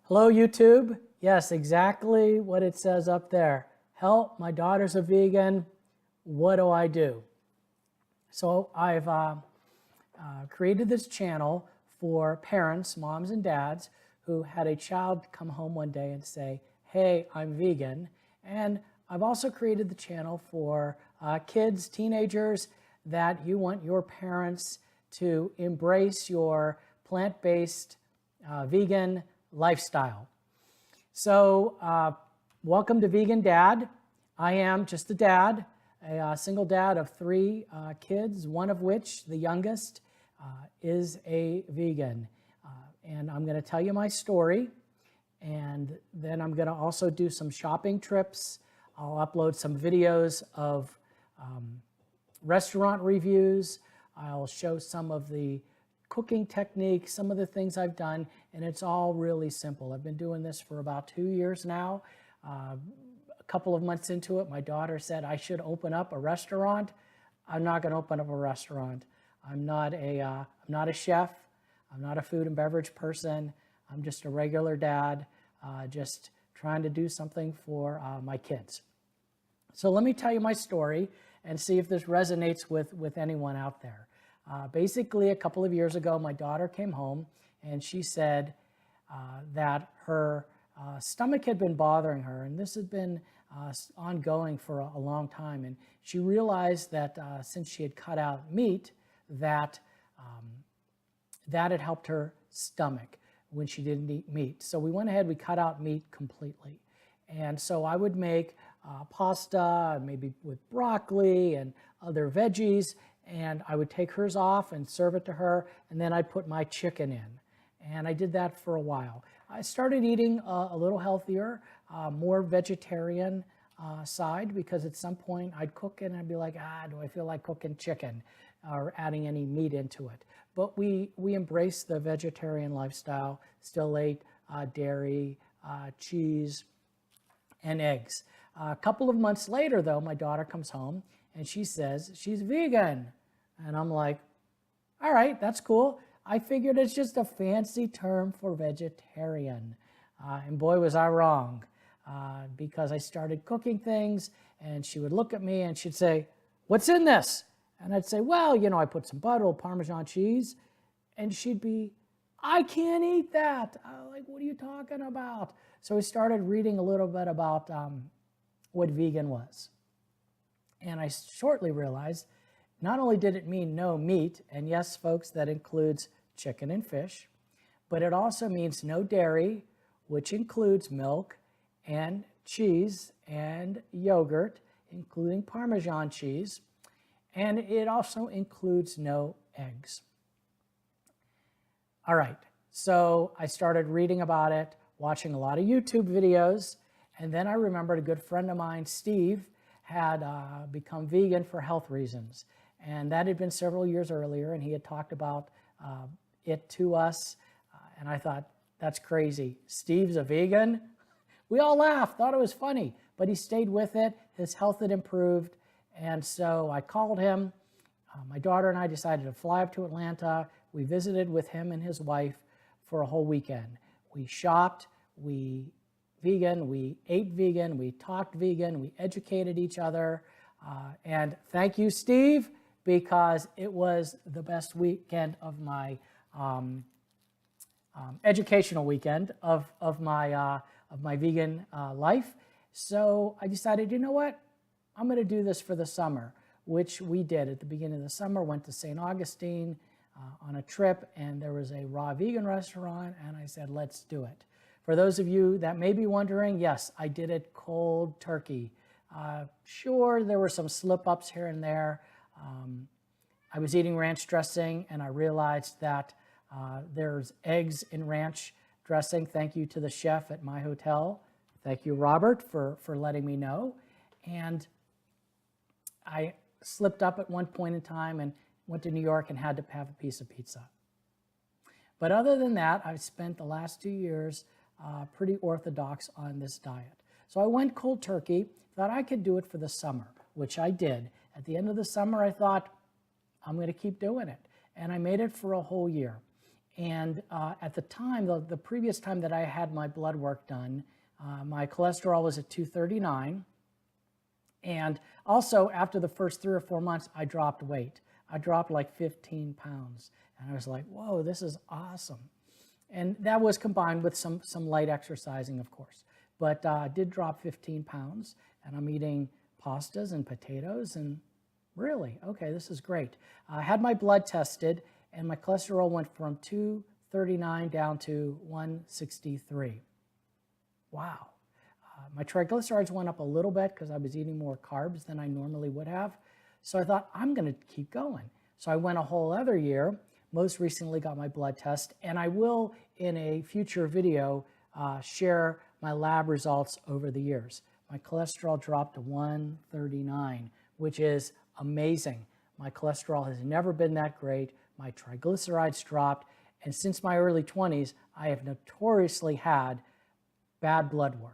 Hello, YouTube. Yes, exactly what it says up there. Help, my daughter's a vegan. What do I do? So I've created this channel for parents, moms and dads, who had a child come home one day and say, hey, I'm vegan. And I've also created the channel for kids, teenagers, that you want your parents to embrace your plant-based vegan lifestyle. So welcome to Vegan Dad. I am just a dad, a single dad of three kids, one of which, the youngest, is a vegan. And I'm going to tell you my story, and then I'm going to also do some shopping trips. I'll upload some videos of restaurant reviews. I'll show some of the cooking techniques, some of the things I've done, and it's all really simple. I've been doing this for about 2 years now. A couple of months into it, my daughter said I should open up a restaurant. I'm not going to open up a restaurant. I'm not a chef. I'm not a food and beverage person. I'm just a regular dad, just trying to do something for my kids. So let me tell you my story and see if this resonates with anyone out there. Basically, a couple of years ago, my daughter came home and she said that her stomach had been bothering her, and this had been ongoing for a long time. And she realized that since she had cut out meat, that that had helped her stomach when she didn't eat meat. So we went ahead, we cut out meat completely. And so I would make pasta, maybe with broccoli and other veggies, and I would take hers off and serve it to her, and then I'd put my chicken in. And I did that for a while. I started eating a little healthier, more vegetarian side, because at some point I'd cook and I'd be like, do I feel like cooking chicken or adding any meat into it? But we embraced the vegetarian lifestyle, still ate dairy, cheese, and eggs. A couple of months later, though, my daughter comes home and she says she's vegan. And I'm like, all right, that's cool. I figured it's just a fancy term for vegetarian. And boy, was I wrong, because I started cooking things and she would look at me and she'd say, what's in this? And I'd say, well, you know, I put some butter, Parmesan cheese. And she'd be, I can't eat that. Like, what are you talking about? So we started reading a little bit about what vegan was. And I shortly realized not only did it mean no meat, and yes, folks, that includes chicken and fish, but it also means no dairy, which includes milk and cheese and yogurt, including Parmesan cheese, and it also includes no eggs. All right, so I started reading about it, watching a lot of YouTube videos, and then I remembered a good friend of mine, Steve, had become vegan for health reasons. And that had been several years earlier, and he had talked about it to us. And I thought, that's crazy. Steve's a vegan? We all laughed, thought it was funny, but he stayed with it. His health had improved. And so I called him. My daughter and I decided to fly up to Atlanta. We visited with him and his wife for a whole weekend. We shopped, we ate vegan, we talked vegan, we educated each other. And thank you, Steve, because it was the best weekend of my educational weekend of my vegan life. So I decided, you know what? I'm going to do this for the summer, which we did at the beginning of the summer. Went to St. Augustine on a trip, and there was a raw vegan restaurant, and I said, let's do it. For those of you that may be wondering, yes, I did it cold turkey. Sure, there were some slip-ups here and there. I was eating ranch dressing, and I realized that there's eggs in ranch dressing. Thank you to the chef at my hotel. Thank you, Robert, for letting me know. And I slipped up at one point in time and went to New York and had to have a piece of pizza. But other than that, I've spent the last 2 years pretty orthodox on this diet. So I went cold turkey, thought I could do it for the summer, which I did. At the end of the summer, I thought, I'm going to keep doing it. And I made it for a whole year. And at the time, the previous time that I had my blood work done, my cholesterol was at 239. And also, after the first 3 or 4 months, I dropped weight. I dropped like 15 pounds. And I was like, whoa, this is awesome. And that was combined with some light exercising, of course. But I did drop 15 pounds, and I'm eating pastas and potatoes, and really, okay, this is great. I had my blood tested, and my cholesterol went from 239 down to 163. Wow. My triglycerides went up a little bit because I was eating more carbs than I normally would have. So I thought, I'm going to keep going. So I went a whole other year, most recently got my blood test, and I will, in a future video, share my lab results over the years. My cholesterol dropped to 139, which is amazing. My cholesterol has never been that great. My triglycerides dropped, and since my early 20s, I have notoriously had bad blood work.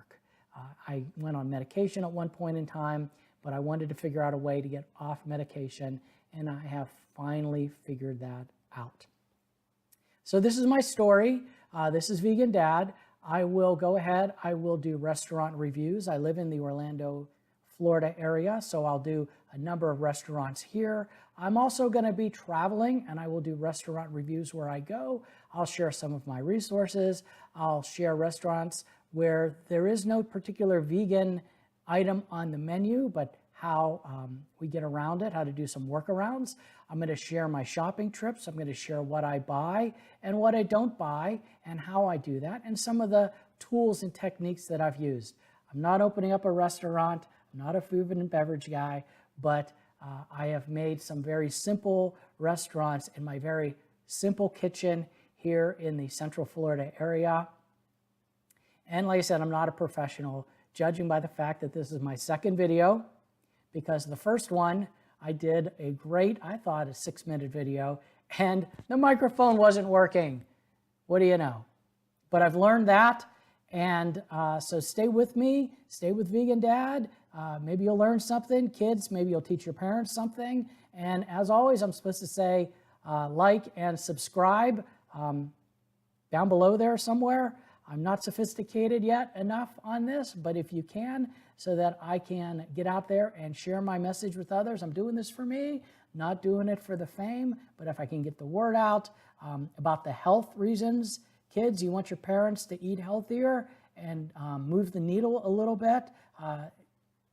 I went on medication at one point in time, but I wanted to figure out a way to get off medication, and I have finally figured that out. So this is my story. This is Vegan Dad. I will go ahead. I will do restaurant reviews. I live in the Orlando, Florida area, so I'll do a number of restaurants here. I'm also going to be traveling, and I will do restaurant reviews where I go. I'll share some of my resources. I'll share restaurants where there is no particular vegan item on the menu, but how we get around it, how to do some workarounds. I'm going to share my shopping trips. I'm going to share what I buy and what I don't buy and how I do that, and some of the tools and techniques that I've used. I'm not opening up a restaurant. I'm not a food and beverage guy, but I have made some very simple restaurants in my very simple kitchen here in the Central Florida area. And like I said, I'm not a professional, judging by the fact that this is my second video, because the first one I did a great, I thought, a 6-minute video, and the microphone wasn't working. What do you know? But I've learned that, and so stay with me, stay with Vegan Dad. Maybe you'll learn something. Kids, maybe you'll teach your parents something. And as always, I'm supposed to say like and subscribe down below there somewhere. I'm not sophisticated yet enough on this, but if you can, so that I can get out there and share my message with others. I'm doing this for me, not doing it for the fame, but if I can get the word out about the health reasons. Kids, you want your parents to eat healthier and move the needle a little bit.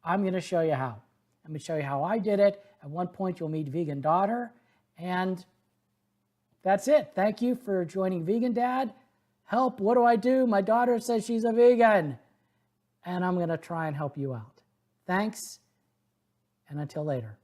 I'm going to show you how. I'm going to show you how I did it. At one point, you'll meet Vegan Daughter. And that's it. Thank you for joining Vegan Dad. Help, what do I do? My daughter says she's a vegan. And I'm going to try and help you out. Thanks, and until later.